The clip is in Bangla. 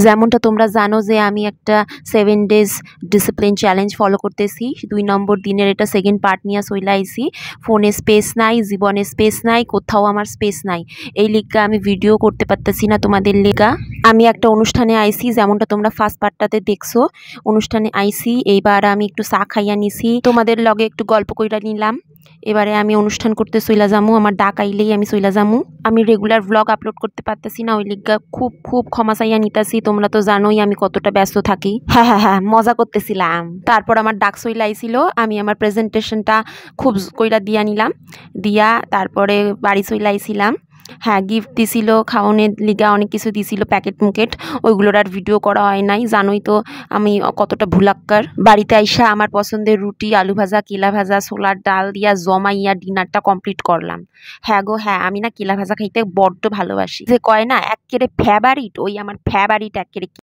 যেমনটা তোমরা জানো যে আমি একটা 7 ডেজ ডিসিপ্লিন চ্যালেঞ্জ ফলো করতেছি। 2 নম্বর দিনের এটা সেকেন্ড পার্ট নিয়ে চলে আইছি। ফোনে স্পেস নাই, জীবনে স্পেস নাই, কোথাও আমার স্পেস নাই। এই লিগা আমি ভিডিও করতে পারতেছি না তোমাদের লিগা। আমি একটা অনুষ্ঠানে আইছি, যেমনটা তোমরা ফার্স্ট পার্টটাতে দেখছো। অনুষ্ঠানে আইছি, এইবার আমি একটু চা খাইয়া নিছি, তোমাদের লগে একটু গল্প কইরা নিলাম। এবারে আমি অনুষ্ঠান করতে চইলা যামু, আমার ডাক আইলেই আমি চইলা যামু। আমি রেগুলার ব্লগ আপলোড করতে পারতেছি না, ওই লিগা খুব খুব ক্ষমা চাইয়া নিতাছি। তোমরা তো জানোই আমি কতটা ব্যস্ত থাকি। হ্যাঁ হ্যাঁ হ্যাঁ, মজা করতেছিলাম। তারপর আমার ডাক চইলা আইছিল, আমি আমার প্রেজেন্টেশনটা খুব কইরা দিয়া নিলাম, দিয়া তারপরে বাড়ি চইলা আইছিলাম। হ্যাঁ, গিফট দিছিল, খাওয়ানোর লিগা অনেক কিছু দিছিল, প্যাকেট মুকেট, ওইগুলোর আর ভিডিও করা হয় নাই। জানোই তো আমি কতটা ভুলাক্কার। বাড়িতে আইসা আমার পছন্দের রুটি, আলু ভাজা, কেলা ভাজা, ছোলার ডাল দিয়া জমাইয়া ডিনারটা কমপ্লিট করলাম। হ্যাঁ গো হ্যাঁ, আমি না কেলা ভাজা খাইতে বড্ড ভালোবাসি। যে কয় না এক্কেরে ফেভারিট, ওই আমার ফেভারিট এক্কেরে।